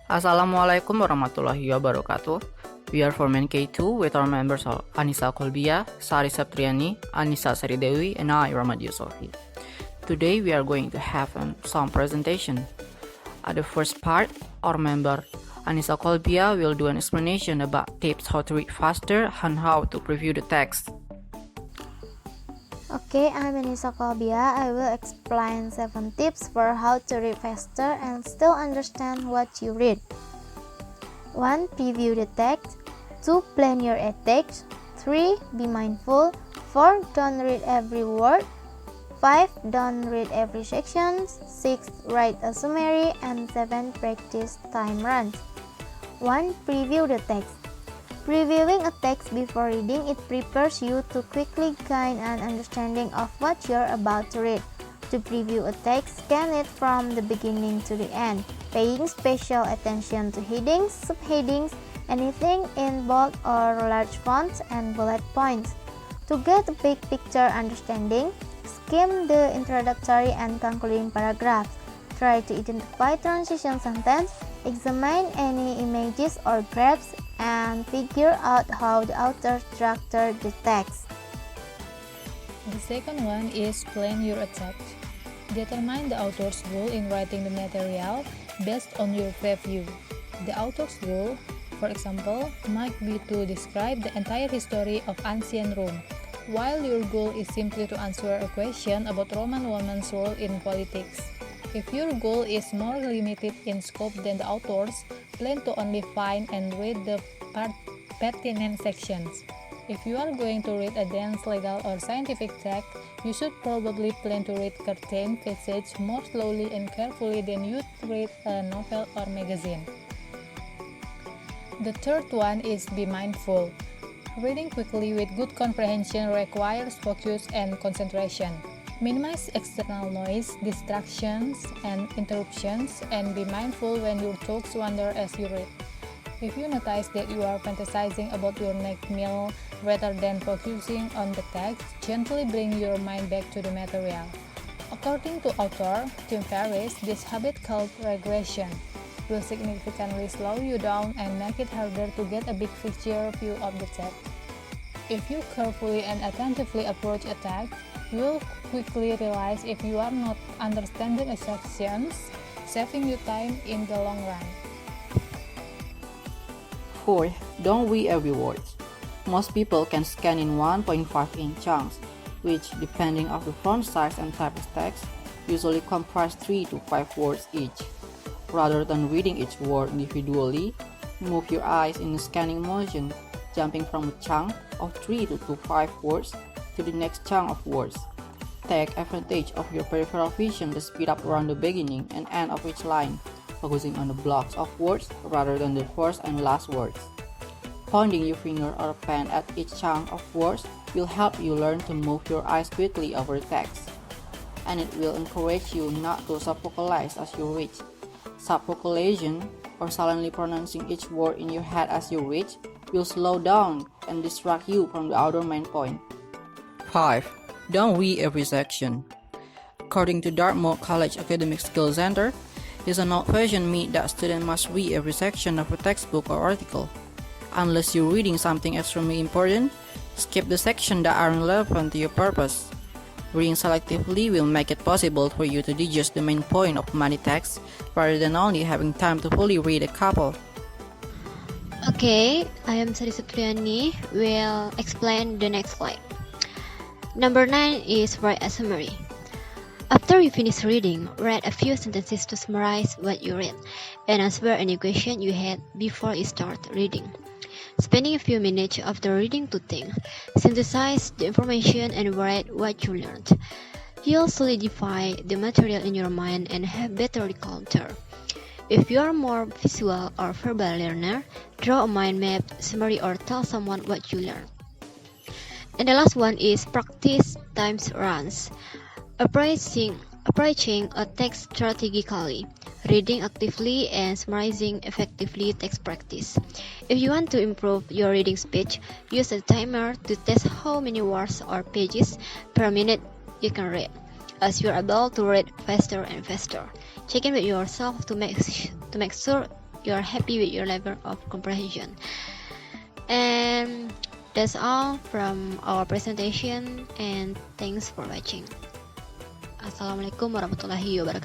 Assalamualaikum warahmatullahi wabarakatuh. We are from NK2 with our members Anissa Kolbia, Sari Septriani, Anissa Saridewi, and I, Ramad Yusofi. Today we are going to have some presentation. At the first part, our member Anissa Kolbia will do an explanation about tips how to read faster and how to preview the text. Okay, I'm Anissa Kolbia. I will explain 7 tips for how to read faster and still understand what you read. 1. Preview the text. 2. Plan your text. 3. Be mindful. 4. Don't read every word. 5. Don't read every section. 6. Write a summary. And 7. Practice time runs. 1. Preview the text. Previewing a text before reading, it prepares you to quickly gain an understanding of what you're about to read. To preview a text, scan it from the beginning to the end, paying special attention to headings, subheadings, anything in bold or large fonts, and bullet points. To get a big picture understanding, skim the introductory and concluding paragraphs. Try to identify transition sentence, examine any images or graphs, and figure out how the author structured the text. The second one is plan your text. Determine the author's goal in writing the material based on your preview. The author's goal, for example, might be to describe the entire history of ancient Rome, while your goal is simply to answer a question about Roman women's role in politics. If your goal is more limited in scope than the author's, plan to only find and read the pertinent sections. If you are going to read a dense legal or scientific text, you should probably plan to read certain passages more slowly and carefully than you'd read a novel or magazine. The third one is be mindful. Reading quickly with good comprehension requires focus and concentration. Minimize external noise, distractions, and interruptions, and be mindful when your thoughts wander as you read. If you notice that you are fantasizing about your next meal rather than focusing on the text, gently bring your mind back to the material. According to author Tim Ferriss, this habit called regression will significantly slow you down and make it harder to get a big picture view of the text. If you carefully and attentively approach a text, you will quickly realize if you are not understanding a section, saving you time in the long run. 4. Don't read every word. Most people can scan in 1.5-inch chunks, which, depending on the font size and type of text, usually comprise 3 to 5 words each. Rather than reading each word individually, move your eyes in a scanning motion, jumping from a chunk of 3 to 5 words to the next chunk of words. Take advantage of your peripheral vision to speed up around the beginning and end of each line, focusing on the blocks of words rather than the first and last words. Pointing your finger or pen at each chunk of words will help you learn to move your eyes quickly over text, and it will encourage you not to subfocalize as you read. Subfocalization, or silently pronouncing each word in your head as you read, will slow down and distract you from the outer main point. 5. Don't read every section. According to Dartmouth College Academic Skills Center, it's an old-fashioned myth that students must read every section of a textbook or article. Unless you're reading something extremely important, skip the sections that aren't relevant to your purpose. Reading selectively will make it possible for you to digest the main point of many texts rather than only having time to fully read a couple. Okay, I am Sari Septriani. Will explain the next slide. Number 9 is write a summary. After you finish reading, write a few sentences to summarize what you read and answer any question you had before you start reading. Spending a few minutes after reading to think, synthesize the information and write what you learned. You'll solidify the material in your mind and have better recall there. If you are more visual or verbal learner, draw a mind map, summary, or tell someone what you learned. And the last one is practice times runs. Approaching a text strategically, reading actively, and summarizing effectively takes practice. If you want to improve your reading speed, use a timer to test how many words or pages per minute you can read, as you're able to read faster and faster. Check in with yourself to make sure you are happy with your level of comprehension. And that's all from our presentation, and thanks for watching. Assalamualaikum warahmatullahi wabarakatuh.